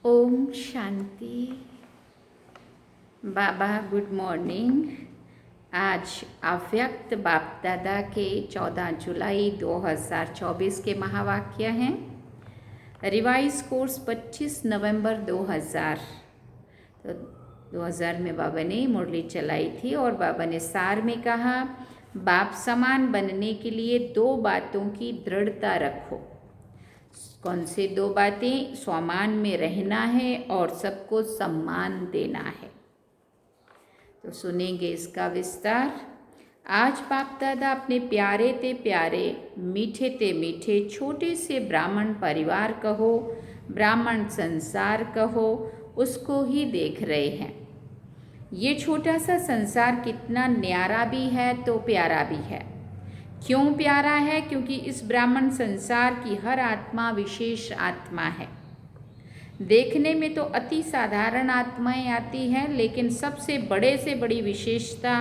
ओम शांति। बाबा good morning. आज अव्यक्त बाप दादा के 14 जुलाई 2024 के महावाक्य हैं। रिवाइज कोर्स 25 नवंबर 2000। तो 2000 में बाबा ने मुरली चलाई थी और बाबा ने सार में कहा, बाप समान बनने के लिए 2 बातों की दृढ़ता रखो। कौन से 2 बातें? स्वामान में रहना है और सबको सम्मान देना है। तो सुनेंगे इसका विस्तार। आज बाप दादा अपने प्यारे ते प्यारे, मीठे ते मीठे, छोटे से ब्राह्मण परिवार कहो, ब्राह्मण संसार कहो, उसको ही देख रहे हैं। ये छोटा सा संसार कितना न्यारा भी है तो प्यारा भी है। क्यों प्यारा है? क्योंकि इस ब्राह्मण संसार की हर आत्मा विशेष आत्मा है। देखने में तो अति साधारण आत्माएं आती हैं, लेकिन सबसे बड़े से बड़ी विशेषता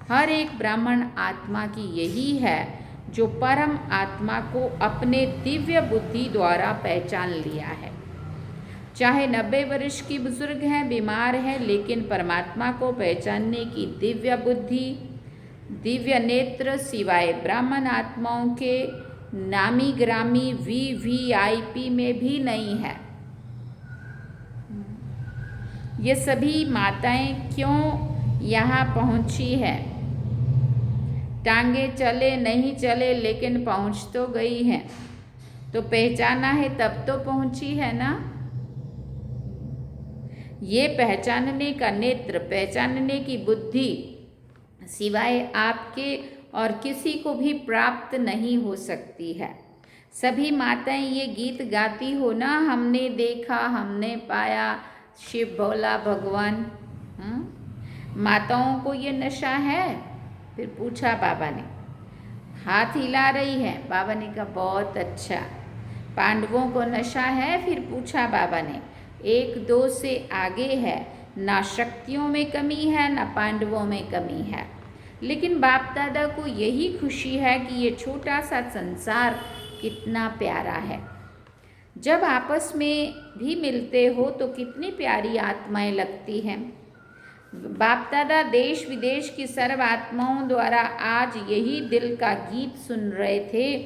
हर एक ब्राह्मण आत्मा की यही है जो परम आत्मा को अपने दिव्य बुद्धि द्वारा पहचान लिया है। चाहे 90 वर्ष की बुजुर्ग हैं, बीमार हैं, लेकिन परमात्मा को पहचानने की दिव्य बुद्धि, दिव्य नेत्र सिवाय ब्राह्मण आत्माओं के नामी ग्रामी VVIP में भी नहीं है। ये सभी माताएं क्यों यहाँ पहुँची है? टांगे चले नहीं चले, लेकिन पहुँच तो गई हैं। तो पहचाना है तब तो पहुँची है ना। ये पहचानने का नेत्र, पहचानने की बुद्धि सिवाय आपके और किसी को भी प्राप्त नहीं हो सकती है। सभी माताएं ये गीत गाती हो ना, हमने देखा, हमने पाया, शिव भोला भगवान। माताओं को ये नशा है? फिर पूछा बाबा ने। हाथ हिला रही है। बाबा ने कहा बहुत अच्छा। पांडवों को नशा है? फिर पूछा बाबा ने। 1-2 से आगे है। ना शक्तियों में कमी है, ना पांडवों में कमी है। लेकिन बाप दादा को यही खुशी है कि ये छोटा सा संसार कितना प्यारा है। जब आपस में भी मिलते हो तो कितनी प्यारी आत्माएं लगती हैं। बाप दादा देश विदेश की सर्व आत्माओं द्वारा आज यही दिल का गीत सुन रहे थे।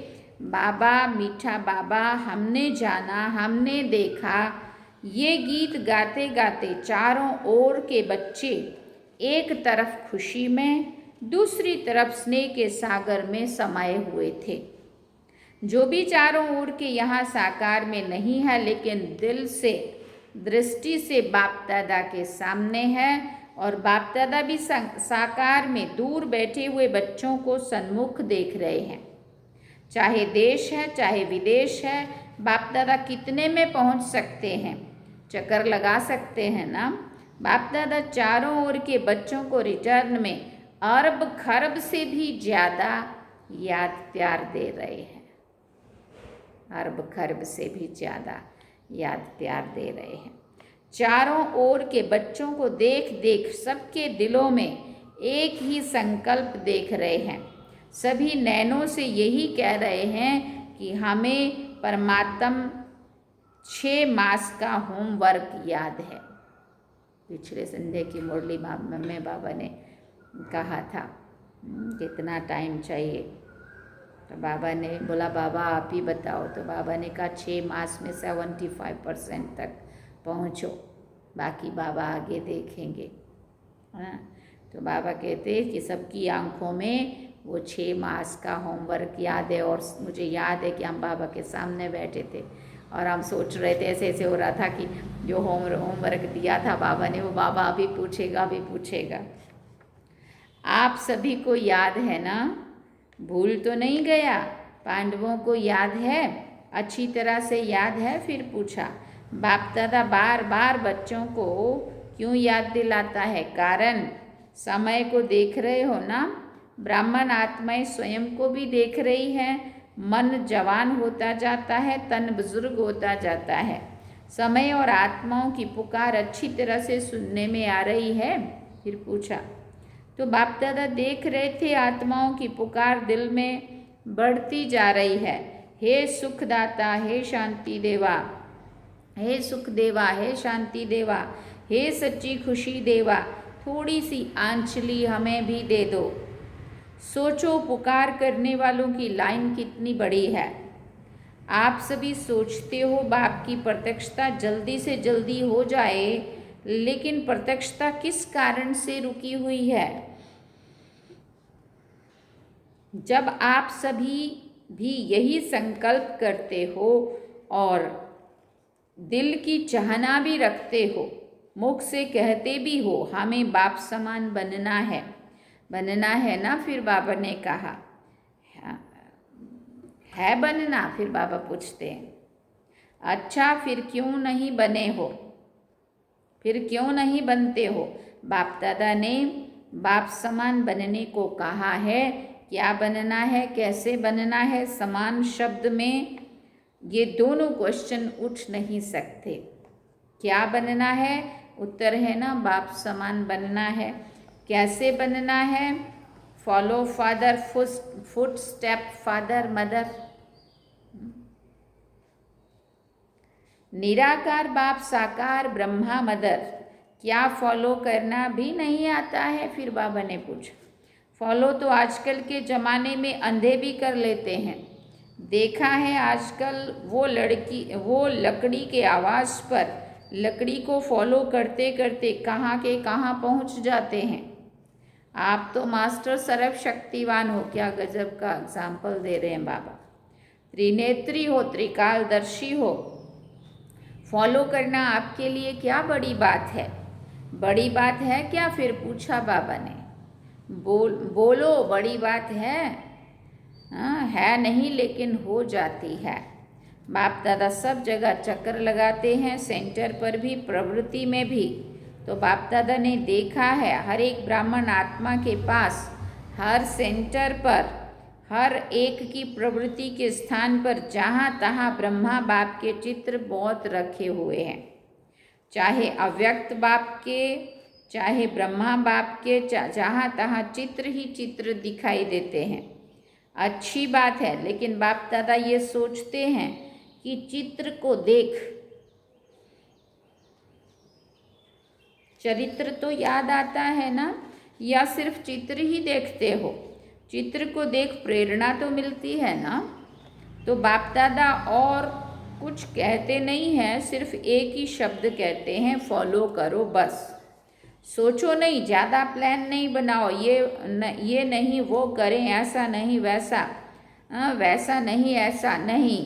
बाबा मीठा बाबा, हमने जाना, हमने देखा। ये गीत गाते गाते चारों ओर के बच्चे एक तरफ खुशी में, दूसरी तरफ स्नेह के सागर में समाये हुए थे। जो भी चारों ओर के यहाँ साकार में नहीं है, लेकिन दिल से, दृष्टि से बाप दादा के सामने है, और बाप दादा भी साकार में दूर बैठे हुए बच्चों को सन्मुख देख रहे हैं। चाहे देश है, चाहे विदेश है, बाप दादा कितने में पहुँच सकते हैं? चक्कर लगा सकते हैं ना। बाप दादा चारों ओर के बच्चों को रिटर्न में अरब खरब से भी ज़्यादा याद प्यार दे रहे हैं। अरब खरब से भी ज़्यादा याद प्यार दे रहे हैं। चारों ओर के बच्चों को देख देख सबके दिलों में एक ही संकल्प देख रहे हैं। सभी नैनों से यही कह रहे हैं कि हमें परमात्म 6 मास का होमवर्क याद है। पिछले संडे की मुरली में बाबा ने कहा था कितना टाइम चाहिए। तो बाबा ने बोला बाबा आप ही बताओ। तो बाबा ने कहा 6 मास में 75% तक पहुँचो, बाकी बाबा आगे देखेंगे। हाँ, तो बाबा कहते हैं कि सबकी आंखों में वो 6 मास का होमवर्क याद है। और मुझे याद है कि हम बाबा के सामने बैठे थे और हम सोच रहे थे, ऐसे ऐसे हो रहा था कि जो होमवर्क दिया था बाबा ने, वो बाबा अभी पूछेगा, अभी पूछेगा। आप सभी को याद है ना? भूल तो नहीं गया? पांडवों को याद है? अच्छी तरह से याद है? फिर पूछा। बाप दादा बार बार बच्चों को क्यों याद दिलाता है? कारण समय को देख रहे हो ना। ब्राह्मण आत्माएं स्वयं को भी देख रही हैं। मन जवान होता जाता है, तन बुजुर्ग होता जाता है। समय और आत्माओं की पुकार अच्छी तरह से सुनने में आ रही है? फिर पूछा। तो बाप दादा देख रहे थे आत्माओं की पुकार दिल में बढ़ती जा रही है। हे सुखदाता, हे शांति देवा, हे सुख देवा, हे शांति देवा, हे सच्ची खुशी देवा, थोड़ी सी आंचली हमें भी दे दो। सोचो पुकार करने वालों की लाइन कितनी बड़ी है। आप सभी सोचते हो बाप की प्रत्यक्षता जल्दी से जल्दी हो जाए, लेकिन प्रत्यक्षता किस कारण से रुकी हुई है? जब आप सभी भी यही संकल्प करते हो और दिल की चाहना भी रखते हो, मुख से कहते भी हो हमें बाप समान बनना है ना? फिर बाबा ने कहा है बनना? फिर बाबा पूछते हैं अच्छा फिर क्यों नहीं बने हो, फिर क्यों नहीं बनते हो? बाप दादा ने बाप समान बनने को कहा है। क्या बनना है, कैसे बनना है? समान शब्द में ये दोनों क्वेश्चन उठ नहीं सकते। क्या बनना है? उत्तर है ना बाप समान बनना है। कैसे बनना है? Follow father foot step father mother. निराकार बाप साकार ब्रह्मा मदर। क्या फॉलो करना भी नहीं आता है? फिर बाबा ने पूछा। फॉलो तो आजकल के ज़माने में अंधे भी कर लेते हैं। देखा है आजकल वो लकड़ी के आवाज़ पर लकड़ी को फॉलो करते करते कहाँ के कहाँ पहुँच जाते हैं। आप तो मास्टर सर्वशक्तिवान हो। क्या गजब का एग्जाम्पल दे रहे हैं बाबा। त्रिनेत्री हो, त्रिकालदर्शी हो। फॉलो करना आपके लिए क्या बड़ी बात है? बड़ी बात है क्या? फिर पूछा बाबा ने। बोलो बड़ी बात है? हाँ है नहीं, लेकिन हो जाती है। बाप दादा सब जगह चक्कर लगाते हैं, सेंटर पर भी, प्रवृत्ति में भी। तो बाप दादा ने देखा है हर एक ब्राह्मण आत्मा के पास हर सेंटर पर हर एक की प्रवृत्ति के स्थान पर जहाँ तहाँ ब्रह्मा बाप के चित्र बहुत रखे हुए हैं। चाहे अव्यक्त बाप के, चाहे ब्रह्मा बाप के, जहाँ तहाँ चित्र ही चित्र दिखाई देते हैं। अच्छी बात है, लेकिन बाप दादा ये सोचते हैं कि चित्र को देख चरित्र तो याद आता है ना, या सिर्फ चित्र ही देखते हो? चित्र को देख प्रेरणा तो मिलती है ना। तो बाप दादा और कुछ कहते नहीं हैं, सिर्फ एक ही शब्द कहते हैं, फॉलो करो बस। सोचो नहीं, ज़्यादा प्लान नहीं बनाओ, ये नहीं वो करें, ऐसा नहीं वैसा, वैसा नहीं ऐसा नहीं।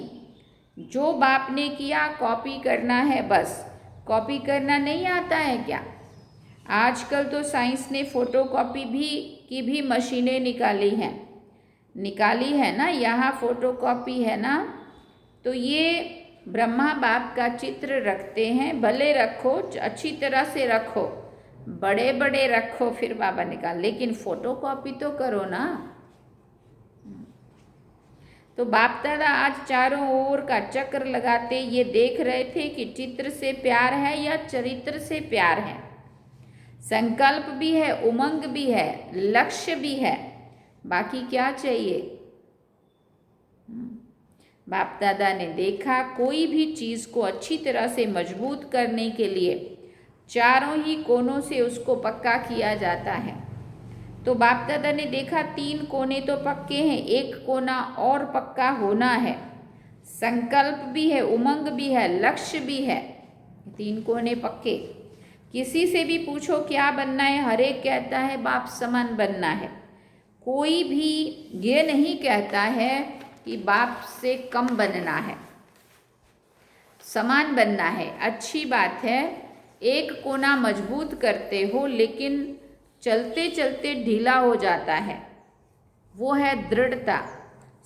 जो बाप ने किया कॉपी करना है बस। कॉपी करना नहीं आता है क्या? आजकल तो साइंस ने फोटोकॉपी की भी मशीनें निकाली है ना। यहाँ फोटोकॉपी है ना। तो ये ब्रह्मा बाप का चित्र रखते हैं, भले रखो, अच्छी तरह से रखो, बड़े बड़े रखो। फिर बाबा ने कहा लेकिन फोटोकॉपी तो करो ना। तो बाप दादा आज चारों ओर का चक्र लगाते ये देख रहे थे कि चित्र से प्यार है या चरित्र से प्यार है। संकल्प भी है, उमंग भी है, लक्ष्य भी है, बाकी क्या चाहिए? बाप दादा ने देखा कोई भी चीज़ को अच्छी तरह से मजबूत करने के लिए चारों ही कोनों से उसको पक्का किया जाता है। तो बाप दादा ने देखा 3 कोने तो पक्के हैं, एक कोना और पक्का होना है। संकल्प भी है, उमंग भी है, लक्ष्य भी है, 3 कोने पक्के। किसी से भी पूछो क्या बनना है, हर एक कहता है बाप समान बनना है। कोई भी ये नहीं कहता है कि बाप से कम बनना है, समान बनना है। अच्छी बात है, एक कोना मजबूत करते हो, लेकिन चलते चलते ढीला हो जाता है। वो है दृढ़ता।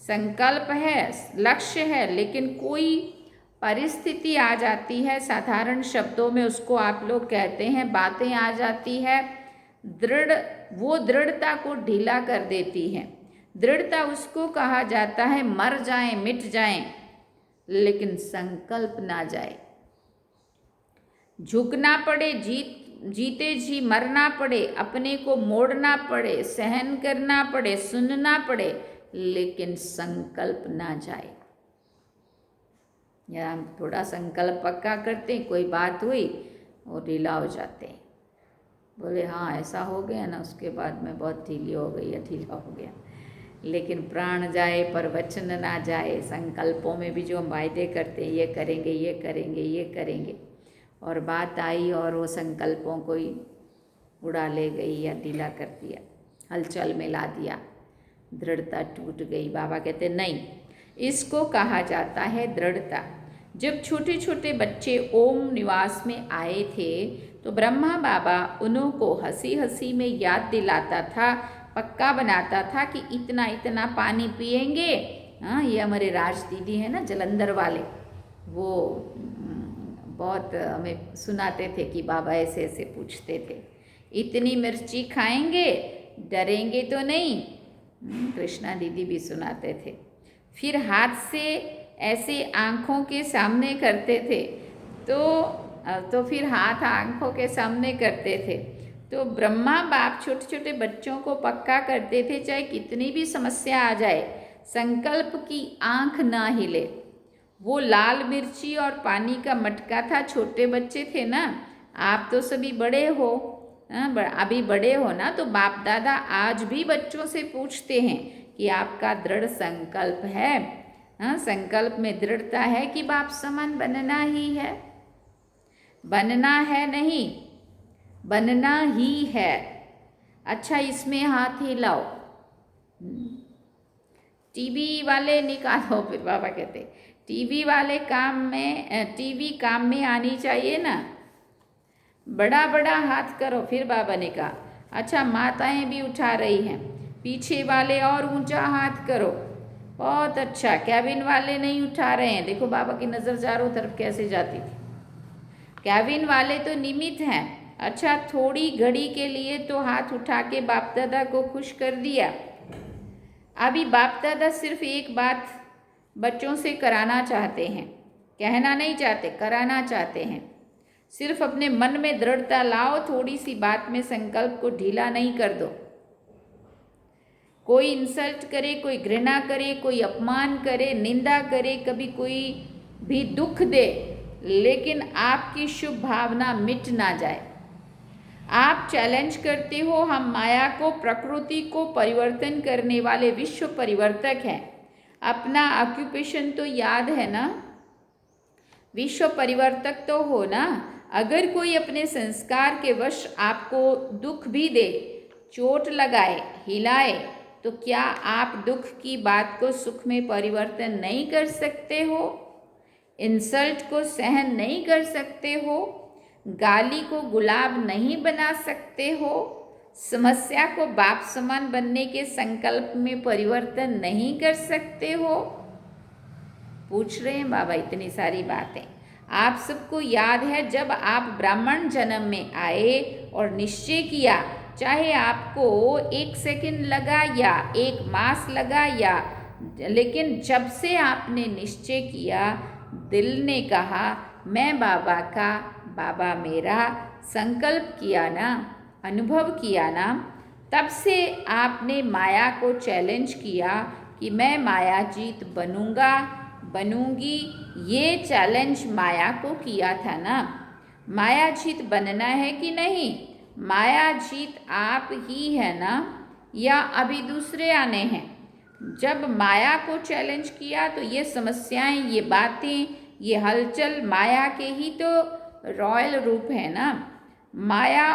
संकल्प है, लक्ष्य है, लेकिन कोई परिस्थिति आ जाती है, साधारण शब्दों में उसको आप लोग कहते हैं बातें आ जाती है, वो दृढ़ता को ढीला कर देती है। दृढ़ता उसको कहा जाता है मर जाएं, मिट जाएं, लेकिन संकल्प ना जाए। झुकना पड़े, जीते जी मरना पड़े, अपने को मोड़ना पड़े, सहन करना पड़े, सुनना पड़े, लेकिन संकल्प ना जाए। या हम थोड़ा संकल्प पक्का करते हैं, कोई बात हुई और ढीला हो जाते हैं, बोले हाँ ऐसा हो गया ना, उसके बाद मैं बहुत ढीली हो गई या ढीला हो गया। लेकिन प्राण जाए पर वचन ना जाए। संकल्पों में भी जो हम वायदे करते हैं, ये करेंगे ये करेंगे ये करेंगे, और बात आई और वो संकल्पों को ही उड़ा ले गई या ढीला कर दिया, हलचल में ला दिया, दृढ़ता टूट गई। बाबा कहते नहीं, इसको कहा जाता है दृढ़ता। जब छोटे छोटे बच्चे ओम निवास में आए थे तो ब्रह्मा बाबा उनको हंसी हंसी में याद दिलाता था, पक्का बनाता था कि इतना इतना पानी पिएंगे। हाँ, ये हमारे राज दीदी है ना जलंधर वाले, वो बहुत हमें सुनाते थे कि बाबा ऐसे ऐसे पूछते थे, इतनी मिर्ची खाएंगे, डरेंगे तो नहीं। कृष्णा दीदी भी सुनाते थे। फिर हाथ से ऐसे आँखों के सामने करते थे, तो फिर हाथ आँखों के सामने करते थे, तो ब्रह्मा बाप छोटे छोटे बच्चों को पक्का करते थे, चाहे कितनी भी समस्या आ जाए, संकल्प की आँख ना हिले। वो लाल मिर्ची और पानी का मटका था, छोटे बच्चे थे ना, आप तो सभी बड़े हो, अभी बड़े हो ना, तो बाप दादा आज भी बच्चों से पूछते हैं कि आपका दृढ़ संकल्प है। हाँ, संकल्प में दृढ़ता है कि बाप समान बनना ही है, बनना है नहीं, बनना ही है। अच्छा, इसमें हाथ हिलाओ, टीवी वाले निकालो। फिर बाबा कहते टीवी वाले काम में, टीवी काम में आनी चाहिए ना, बड़ा बड़ा हाथ करो। फिर बाबा ने कहा अच्छा माताएं भी उठा रही हैं, पीछे वाले और ऊंचा हाथ करो, बहुत अच्छा। कैबिन वाले नहीं उठा रहे हैं, देखो बाबा की नज़र चारों तरफ कैसे जाती थी। कैबिन वाले तो निमित्त हैं। अच्छा, थोड़ी घड़ी के लिए तो हाथ उठा के बाप दादा को खुश कर दिया। अभी बाप दादा सिर्फ एक बात बच्चों से कराना चाहते हैं, कहना नहीं चाहते, कराना चाहते हैं। सिर्फ अपने मन में दृढ़ता लाओ, थोड़ी सी बात में संकल्प को ढीला नहीं कर दो। कोई इंसल्ट करे, कोई घृणा करे, कोई अपमान करे, निंदा करे, कभी कोई भी दुख दे, लेकिन आपकी शुभ भावना मिट ना जाए। आप चैलेंज करते हो, हम माया को, प्रकृति को परिवर्तन करने वाले विश्व परिवर्तक हैं। अपना ऑक्यूपेशन तो याद है ना, विश्व परिवर्तक तो हो ना। अगर कोई अपने संस्कार के वश आपको दुख भी दे, चोट लगाए, हिलाए, तो क्या आप दुख की बात को सुख में परिवर्तन नहीं कर सकते हो? इंसल्ट को सहन नहीं कर सकते हो? गाली को गुलाब नहीं बना सकते हो? समस्या को बाप समान बनने के संकल्प में परिवर्तन नहीं कर सकते हो? पूछ रहे हैं बाबा इतनी सारी बातें। आप सबको याद है जब आप ब्राह्मण जन्म में आए और निश्चय किया, चाहे आपको 1 सेकंड लगा या 1 मास लगा, या लेकिन जब से आपने निश्चय किया, दिल ने कहा मैं बाबा का, बाबा मेरा, संकल्प किया ना, अनुभव किया ना, तब से आपने माया को चैलेंज किया कि मैं माया जीत बनूंगा, बनूंगी। ये चैलेंज माया को किया था ना। माया जीत बनना है कि नहीं? माया जीत आप ही है ना, या अभी दूसरे आने हैं? जब माया को चैलेंज किया तो ये समस्याएं, ये बातें, ये हलचल माया के ही तो रॉयल रूप है ना। माया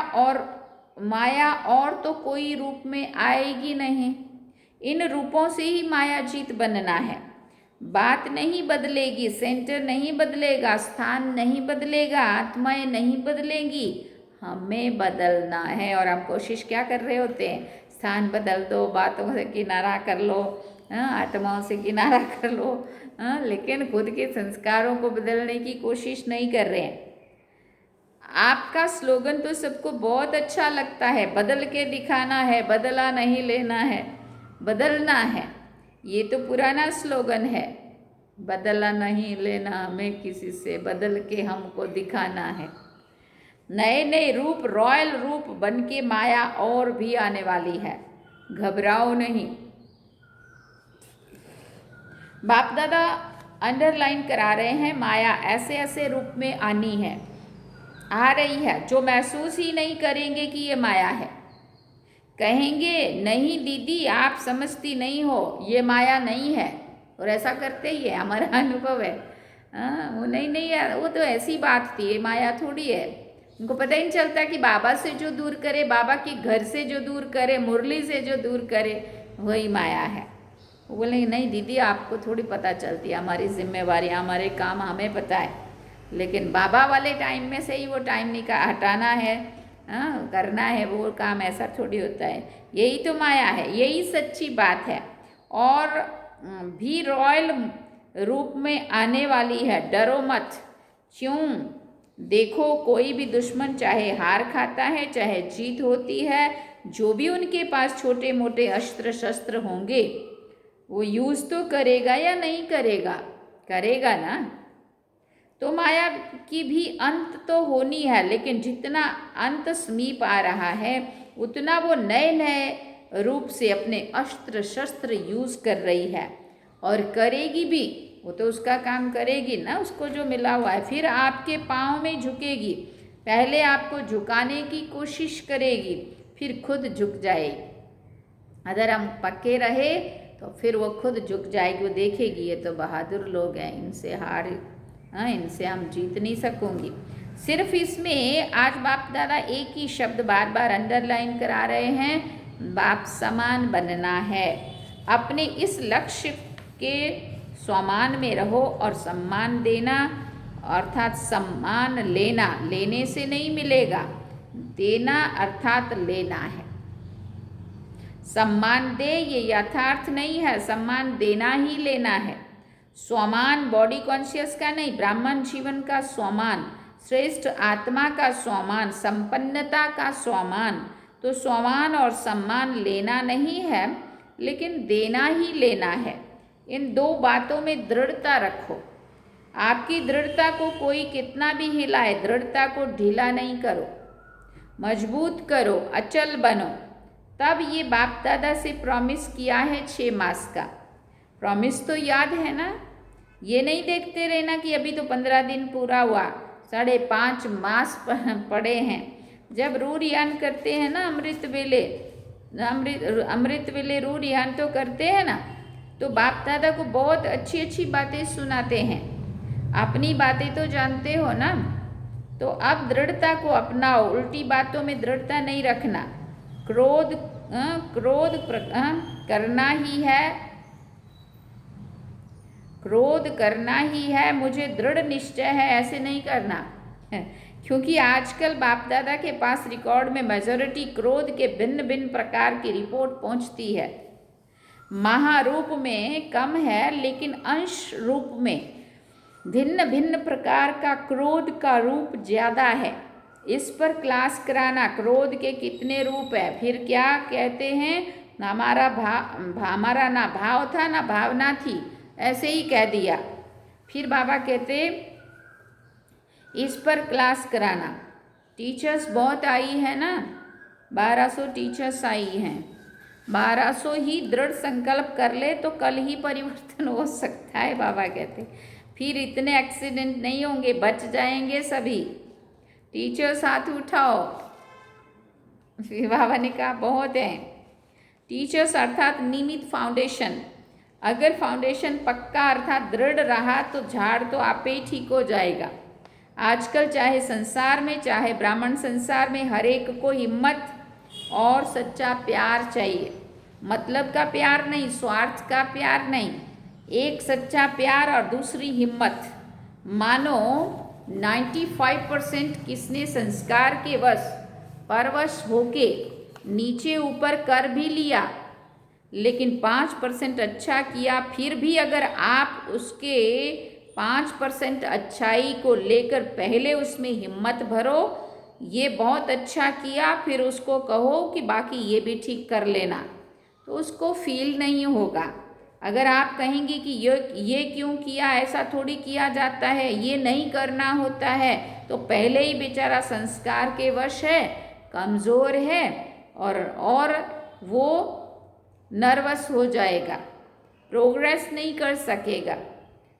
और तो कोई रूप में आएगी नहीं। इन रूपों से ही माया जीत बनना है। बात नहीं बदलेगी, सेंटर नहीं बदलेगा, स्थान नहीं बदलेगा, आत्माएं नहीं बदलेंगी, हमें बदलना है। और हम कोशिश क्या कर रहे होते हैं? स्थान बदल दो, बातों से किनारा कर लो, आत्माओं से किनारा कर लो, लेकिन खुद के संस्कारों को बदलने की कोशिश नहीं कर रहे हैं। आपका स्लोगन तो सबको बहुत अच्छा लगता है, बदल के दिखाना है, बदला नहीं लेना है, बदलना है। ये तो पुराना स्लोगन है, बदला नहीं लेना हमें किसी से, बदल के हमको दिखाना है। नए नए रूप, रॉयल रूप बन के माया और भी आने वाली है, घबराओ नहीं। बाप दादा अंडरलाइन करा रहे हैं, माया ऐसे ऐसे रूप में आनी है, आ रही है, जो महसूस ही नहीं करेंगे कि ये माया है। कहेंगे नहीं दीदी आप समझती नहीं हो, ये माया नहीं है, और ऐसा करते ही है, हमारा अनुभव है। हाँ, वो नहीं यार, वो तो ऐसी बात थी, ये माया थोड़ी है। उनको पता ही नहीं चलता कि बाबा से जो दूर करे, बाबा के घर से जो दूर करे, मुरली से जो दूर करे, वही माया है। वो बोले नहीं दीदी आपको थोड़ी पता चलती है, हमारी जिम्मेवारी, हमारे काम हमें पता है, लेकिन बाबा वाले टाइम में से ही वो टाइम हटाना है, हाँ करना है, वो काम ऐसा थोड़ी होता है। यही तो माया है, यही सच्ची बात है। और भी रॉयल रूप में आने वाली है, डरो मत। क्यों? देखो कोई भी दुश्मन चाहे हार खाता है चाहे जीत होती है, जो भी उनके पास छोटे मोटे अस्त्र शस्त्र होंगे वो यूज़ तो करेगा या नहीं करेगा? करेगा ना। तो माया की भी अंत तो होनी है, लेकिन जितना अंत समीप आ रहा है उतना वो नए नए रूप से अपने अस्त्र शस्त्र यूज़ कर रही है, और करेगी भी। वो तो उसका काम करेगी ना, उसको जो मिला हुआ है। फिर आपके पाँव में झुकेगी, पहले आपको झुकाने की कोशिश करेगी, फिर खुद झुक जाएगी। अगर हम पक्के रहे तो फिर वो खुद झुक जाएगी, वो देखेगी ये तो बहादुर लोग हैं, इनसे हार, हाँ इनसे हम जीत नहीं सकूंगी। सिर्फ इसमें आज बाप दादा एक ही शब्द बार बार अंडरलाइन करा रहे हैं, बाप समान बनना है। अपने इस लक्ष्य के स्वमान में रहो और सम्मान देना, अर्थात सम्मान लेना, लेने से नहीं मिलेगा, देना अर्थात लेना है। सम्मान दे ये यथार्थ नहीं है, सम्मान देना ही लेना है। स्वमान बॉडी कॉन्शियस का नहीं, ब्राह्मण जीवन का स्वमान, श्रेष्ठ आत्मा का स्वमान, संपन्नता का स्वमान। तो स्वमान और सम्मान लेना नहीं है, लेकिन देना ही लेना है। इन दो बातों में दृढ़ता रखो। आपकी दृढ़ता को कोई कितना भी हिलाए, दृढ़ता को ढीला नहीं करो, मजबूत करो, अचल बनो। तब ये बाप दादा से प्रॉमिस किया है 6 मास का, प्रॉमिस तो याद है ना। ये नहीं देखते रहना कि अभी तो 15 दिन पूरा हुआ, 5.5 मास पड़े हैं। जब रू रियान करते हैं ना, अमृत वेले रू रियान तो करते हैं ना, तो बाप दादा को बहुत अच्छी अच्छी बातें सुनाते हैं। अपनी बातें तो जानते हो ना, तो अब दृढ़ता को अपनाओ, उल्टी बातों में दृढ़ता नहीं रखना। क्रोध करना ही है, क्रोध करना ही है, मुझे दृढ़ निश्चय है, ऐसे नहीं करना। क्योंकि आजकल बाप दादा के पास रिकॉर्ड में मेजॉरिटी क्रोध के भिन्न भिन्न प्रकार की रिपोर्ट पहुंचती है। महारूप में कम है, लेकिन अंश रूप में भिन्न भिन्न प्रकार का क्रोध का रूप ज़्यादा है। इस पर क्लास कराना, क्रोध के कितने रूप है, फिर क्या कहते हैं, हमारा ना भाव था ना भावना थी, ऐसे ही कह दिया। फिर बाबा कहते इस पर क्लास कराना। टीचर्स बहुत आई है ना, 1200 टीचर्स आई हैं। 1200 ही दृढ़ संकल्प कर ले तो कल ही परिवर्तन हो सकता है, बाबा कहते। फिर इतने एक्सीडेंट नहीं होंगे, बच जाएंगे सभी। टीचर्स हाथ उठाओ। फिर बाबा ने कहा बहुत हैं। टीचर्स अर्थात नियमित फाउंडेशन। अगर फाउंडेशन पक्का अर्थात दृढ़ रहा तो झाड़ तो आपे ही ठीक हो जाएगा। आजकल चाहे संसार में चाहे ब्राह्मण संसार में हर एक को हिम्मत और सच्चा प्यार चाहिए। मतलब का प्यार नहीं, स्वार्थ का प्यार नहीं, एक सच्चा प्यार और दूसरी हिम्मत। मानो 95% किसने संस्कार के परवश होके नीचे ऊपर कर भी लिया, लेकिन 5% अच्छा किया, फिर भी अगर आप उसके 5% अच्छाई को लेकर पहले उसमें हिम्मत भरो, ये बहुत अच्छा किया, फिर उसको कहो कि बाकी ये भी ठीक कर लेना, तो उसको फील नहीं होगा। अगर आप कहेंगे कि ये क्यों किया, ऐसा थोड़ी किया जाता है, ये नहीं करना होता है, तो पहले ही बेचारा संस्कार के वश है, कमज़ोर है, और वो नर्वस हो जाएगा, प्रोग्रेस नहीं कर सकेगा।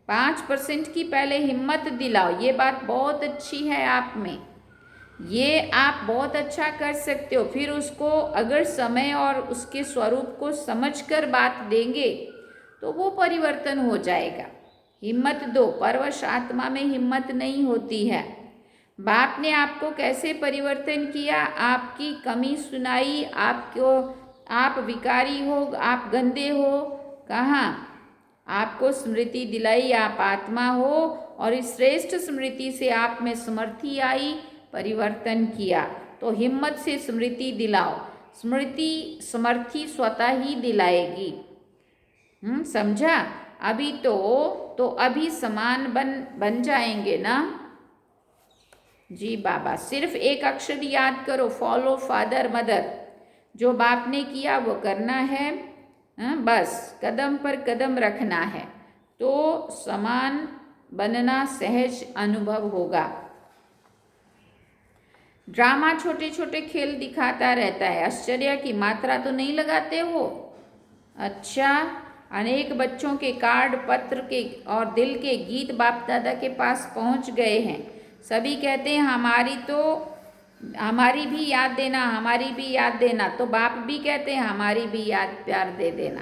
5% की पहले हिम्मत दिलाओ। ये बात बहुत अच्छी है आप में, ये आप बहुत अच्छा कर सकते हो। फिर उसको अगर समय और उसके स्वरूप को समझकर बात देंगे तो वो परिवर्तन हो जाएगा। हिम्मत दो। परवश आत्मा में हिम्मत नहीं होती है। बाप ने आपको कैसे परिवर्तन किया? आपकी कमी सुनाई, आपको आप विकारी हो, आप गंदे हो, कहाँ? आपको स्मृति दिलाई आप आत्मा हो, और इस श्रेष्ठ स्मृति से आप में समर्थी आई, परिवर्तन किया। तो हिम्मत से स्मृति दिलाओ। स्मृति समर्थी स्वतः ही दिलाएगी। समझा? अभी तो अभी समान बन जाएंगे ना? जी बाबा, सिर्फ एक अक्षर याद करो, फॉलो फादर मदर। जो बाप ने किया वो करना है, बस कदम पर कदम रखना है, तो समान बनना सहज अनुभव होगा। ड्रामा छोटे छोटे खेल दिखाता रहता है, आश्चर्य की मात्रा तो नहीं लगाते हो? अच्छा, अनेक बच्चों के कार्ड, पत्र के और दिल के गीत बाप दादा के पास पहुंच गए हैं। सभी कहते हैं हमारी भी याद देना, हमारी भी याद देना। तो बाप भी कहते हैं हमारी भी याद प्यार दे देना।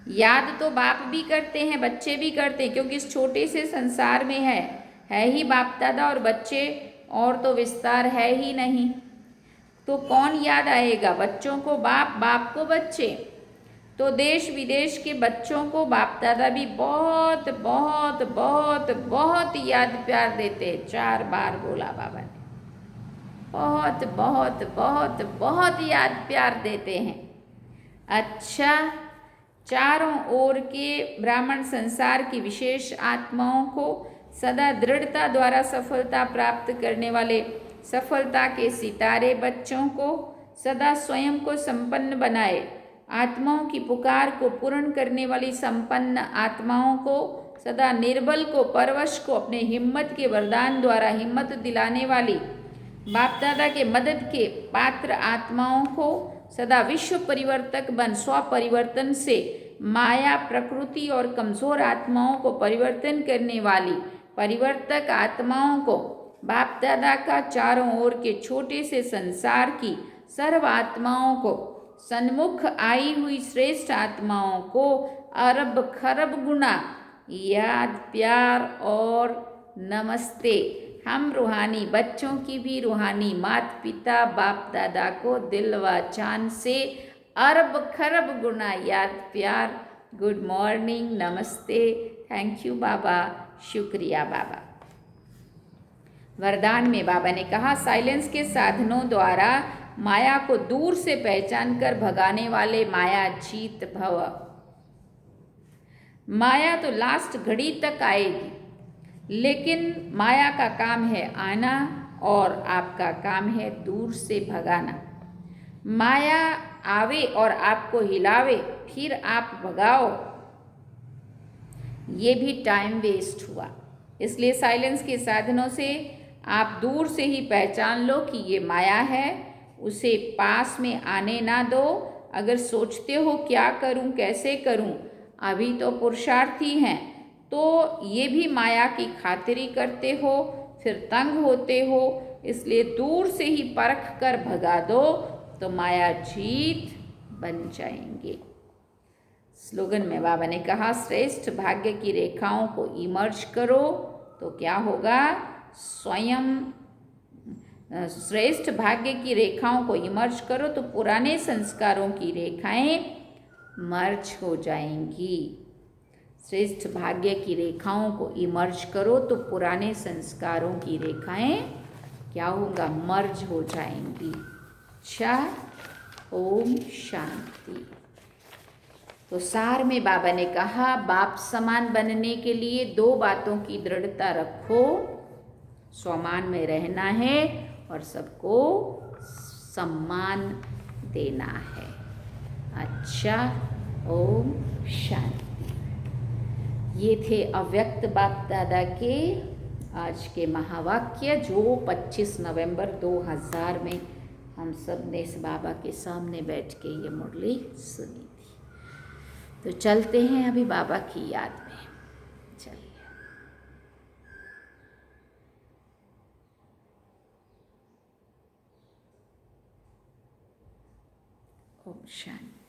याद तो बाप भी करते हैं, बच्चे भी करते हैं, क्योंकि इस छोटे से संसार में है ही बाप दादा और बच्चे, और तो विस्तार है ही नहीं। तो कौन याद आएगा? बच्चों को बाप, बाप को बच्चे। तो देश विदेश के बच्चों को बाप दादा भी बहुत बहुत बहुत बहुत याद प्यार देते। 4 बार बोला बाबा ने, बहुत बहुत बहुत बहुत याद प्यार देते हैं। अच्छा, चारों ओर के ब्राह्मण संसार की विशेष आत्माओं को सदा दृढ़ता द्वारा सफलता प्राप्त करने वाले सफलता के सितारे बच्चों को सदा स्वयं को संपन्न बनाए। आत्माओं की पुकार को पूर्ण करने वाली संपन्न आत्माओं को सदा निर्बल को, परवश को अपने हिम्मत के वरदान द्वारा हिम्मत दिलाने वाली बाप दादा के मदद के पात्र आत्माओं को सदा विश्व परिवर्तक बन स्वपरिवर्तन से माया, प्रकृति और कमजोर आत्माओं को परिवर्तन करने वाली परिवर्तक आत्माओं को बाप दादा का चारों ओर के छोटे से संसार की सर्व आत्माओं को, सन्मुख आई हुई श्रेष्ठ आत्माओं को अरब खरब गुना याद प्यार और नमस्ते। हम रूहानी बच्चों की भी रूहानी माता पिता बाप दादा को दिल व जान से अरब खरब गुना याद प्यार, गुड मॉर्निंग, नमस्ते, थैंक यू बाबा, शुक्रिया बाबा। वरदान में बाबा ने कहा, साइलेंस के साधनों द्वारा माया को दूर से पहचान कर भगाने वाले माया जीत भव। माया तो लास्ट घड़ी तक आएगी, लेकिन माया का काम है आना और आपका काम है दूर से भगाना। माया आवे और आपको हिलावे, फिर आप भगाओ, ये भी टाइम वेस्ट हुआ। इसलिए साइलेंस के साधनों से आप दूर से ही पहचान लो कि ये माया है, उसे पास में आने ना दो। अगर सोचते हो क्या करूं, कैसे करूं, अभी तो पुरुषार्थी हैं, तो ये भी माया की खातिरी करते हो, फिर तंग होते हो। इसलिए दूर से ही परख कर भगा दो तो माया जीत बन जाएंगे। स्लोगन में बाबा ने कहा, श्रेष्ठ भाग्य की रेखाओं को इमर्ज करो तो क्या होगा? स्वयं श्रेष्ठ भाग्य की रेखाओं को इमर्ज करो तो पुराने संस्कारों की रेखाएं मर्ज हो जाएंगी। श्रेष्ठ भाग्य की रेखाओं को इमर्ज करो तो पुराने संस्कारों की रेखाएं क्या होगा? मर्ज हो जाएंगी। अच्छा, ओम शांति। तो सार में बाबा ने कहा, बाप समान बनने के लिए 2 बातों की दृढ़ता रखो। स्वमान में रहना है और सबको सम्मान देना है। अच्छा, ओम शांति। ये थे अव्यक्त बाप दादा के आज के महावाक्य, जो 25 नवंबर 2000 में हम सब ने इस बाबा के सामने बैठ के ये मुरली सुनी थी। तो चलते हैं अभी बाबा की याद में। चल। ओम शांति।